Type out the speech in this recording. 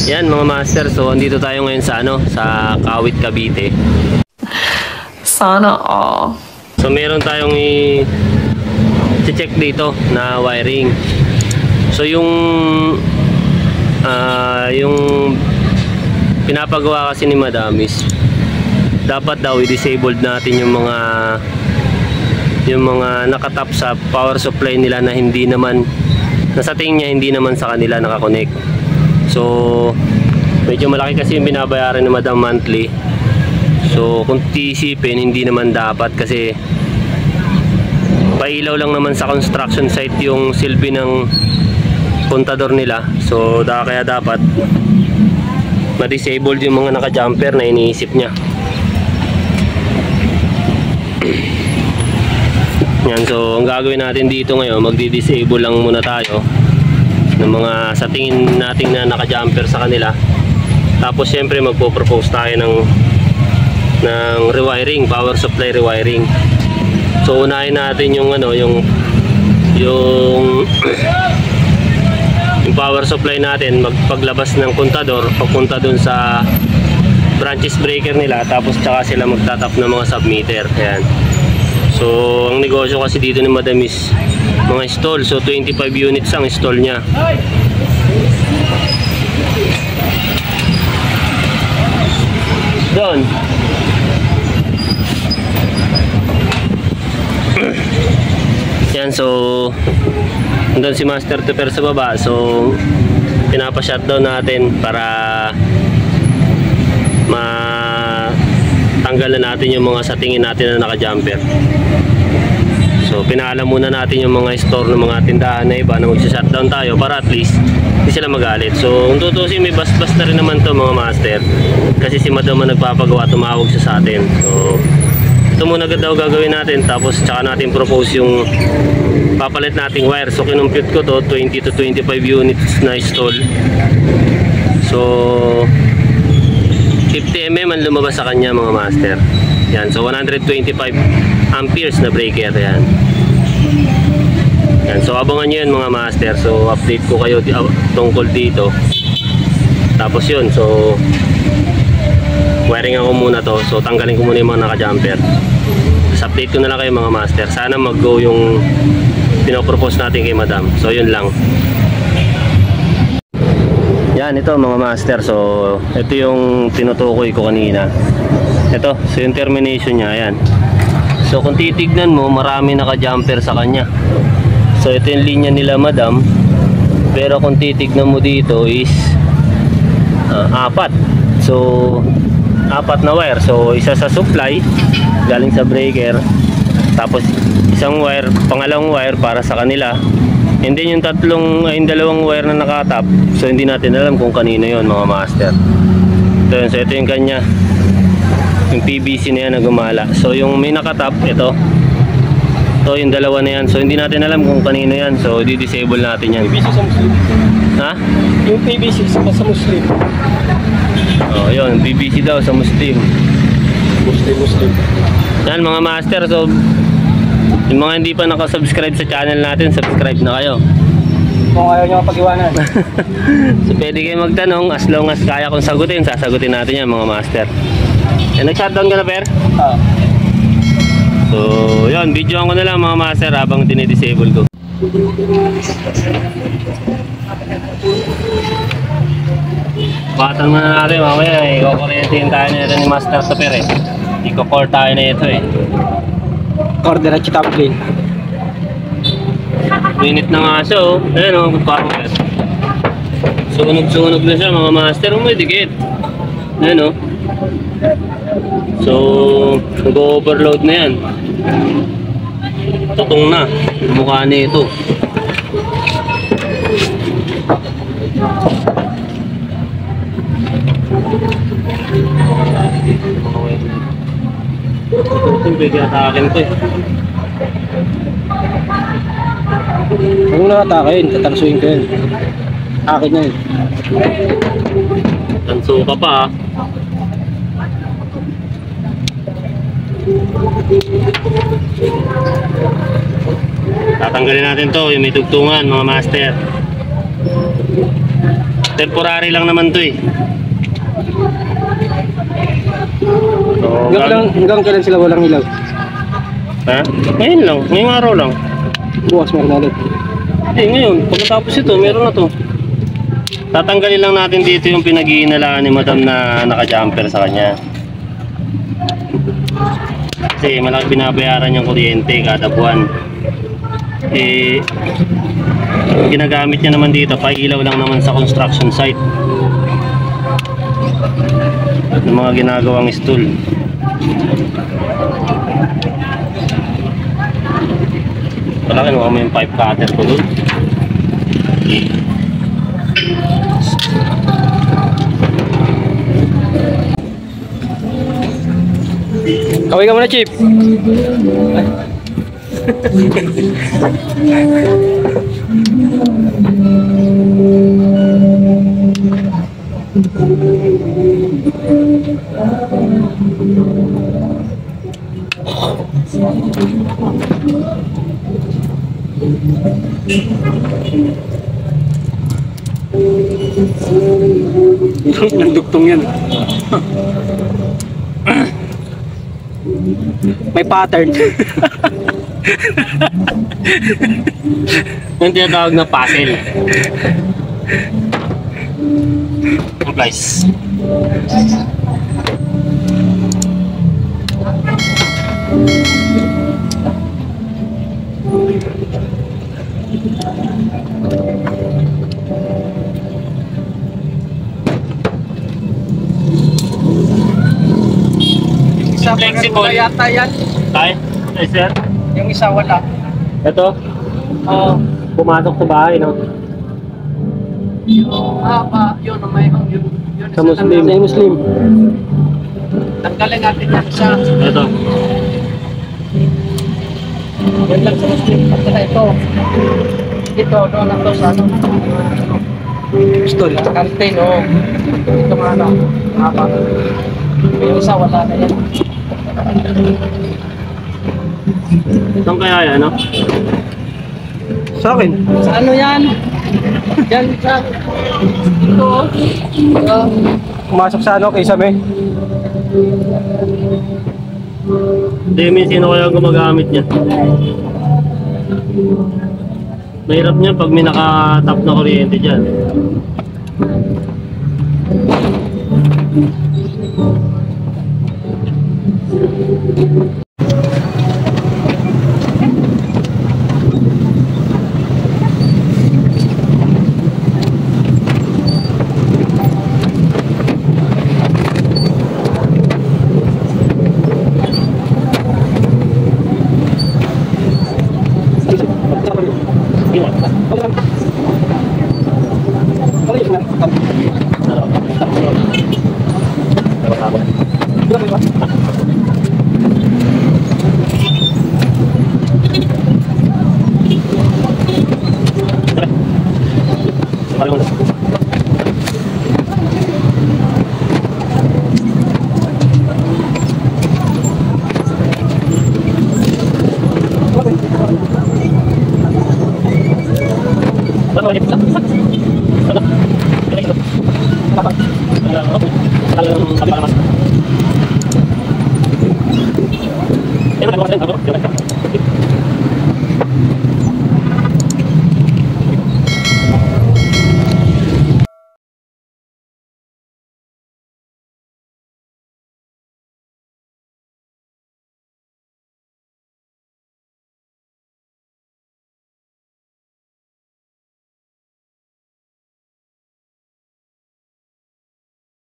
Yan mga master, so andito tayo ngayon sa sa Kawit, Cavite. Sana all. So meron tayong i-check dito na wiring. So yung pinapagawa kasi ni Madam is dapat daw i-disabled natin yung mga nakatap sa power supply nila na hindi naman, nasa tingin niya hindi naman sa kanila nakakonect. So medyo malaki kasi yung binabayaran ni Madam monthly. So kung tiisipin, hindi naman dapat, kasi pailaw lang naman sa construction site yung silbi ng kontador nila. So kaya dapat ma-disabled yung mga naka-jumper na iniisip niya. Yan, so ang gagawin natin dito ngayon, magdi-disable lang muna tayo ng mga sa tingin natin na naka-jumper sa kanila. Tapos syempre magpo-propose tayo ng rewiring, power supply rewiring. So unahin natin yung yung power supply natin, magpaglabas ng kontador papunta dun sa branches breaker nila, tapos tsaka sila magtatap ng mga submeter. Ayan. So ang negosyo kasi dito ni Madam is mga install. So 25 units ang install niya. Doon. Yan, so doon si Master Tupper sa baba. So pinapa-shutdown natin para matanggal na natin yung mga sa tingin natin na naka-jumper. So pinaalam muna natin yung mga store ng mga tindahan na iba na magsa-shutdown tayo para at least hindi sila magalit. So kung tutusin, may bas-bas na rin naman to mga master, kasi si Madam ang nagpapagawa, tumawag siya sa atin. So ito muna daw gagawin natin, tapos tsaka natin propose yung papalit nating wire. So kinumpute ko to 20 to 25 units na install. So 50 mm ang lumabas sa kanya mga master. Yan, so 125 amperes na breaker. Yan. Yan, so abangan nyo yan mga master. So update ko kayo tungkol dito. Tapos yun, so wiring ako muna to. So tanggalin ko muna yung mga naka-jumper. Tapos update ko na lang kayo mga master. Sana mag-go yung pinopropose natin kay Madam. So yun lang. Yan, ito mga master. So ito yung tinutukoy ko kanina. Ito, so yung termination niya. Ayan. So kung titignan mo, marami naka-jumper sa kanya. So ito yung linya nila Madam. Pero kung titignan mo dito is apat. So apat na wire. So isa sa supply galing sa breaker, tapos isang wire, pangalawang wire para sa kanila, and then yung dalawang wire na nakatap. So hindi natin alam kung kanino yon mga master. So ito yung kanya, yung PVC na yan na gumala. So yung may nakatap, ito yung dalawa na yan. So hindi natin alam kung kanino yan. So di-disable natin yan. PVC sa Muslim. Ha? Yung PVC sa Muslim. Oh, yun, PVC daw sa Muslim. Muslim. Yan mga master. So yung mga hindi pa nakasubscribe sa channel natin, subscribe na kayo. Kung ayaw nyo pag-iwanan. So pwede kayo magtanong, as long as kaya kong sagutin, sasagutin natin yan mga master. Nag-shutdown ka na, Per? Oo. So yun, videoan ko na lang mga master habang dinidisable ko. Batan muna natin mamaya, i-kukuryentin tayo na ito ni Master Tupper eh. I-core tayo na ito eh. Order at chitap clean. Minute na nga siya oh. Ayan oh, power. Sunog na siya mga master. May dikit. Ayan oh. So nag-overload na yan. Tutong na mukha na ito. Ito pwede atakin ito eh. Huwag mo na atakin, tatansuin ko yun. Akin na yun. Tanso ka pa ah. Tatanggalin natin to, yung may tugtungan mga master. Temporary lang naman to eh. So, Hanggang kailan sila walang ilaw? ha? Ngayon lang, ngayong araw lang. Bukas meron ulit. Ngayon, pagkatapos ito, meron na to. Tatanggalin lang natin dito yung pinag-iinalaan ni madam na naka-jumper sa kanya. Kasi malaki binabayaran yung kuryente kada buwan. Eh, ginagamit niya naman dito, pailaw lang naman sa construction site. Ng mga ginagawang stool. Wala kinuha mo yung pipe cutter ko doon. Kaway ka muna, Chip. Nagduktong yan. May pattern. Yung tinatawag na puzzle. Applies. Flexible. Yata yan. Tay? Ay, sir? Yung isa wala. Ito? Oo. Pumasok sa bahay, no? Yung haba, yun ang may yun. Sa Muslim. Sa Muslim. Tanggalin natin yan sa... Ito. Yan lang sa Muslim. Pagkala ito. Ito, doon na to sa ano. Pistol. Kantin, o. Ito nga ano. Haba. Yung isa wala na yan. Saan kaya yan, no? Sa akin? Sa ano yan? Yan sa... Ito. Pumasok sa ano, kay Same? Hindi, may sino kaya gumagamit niya? Mahirap niya pag may naka-tap na kuryente dyan. Ano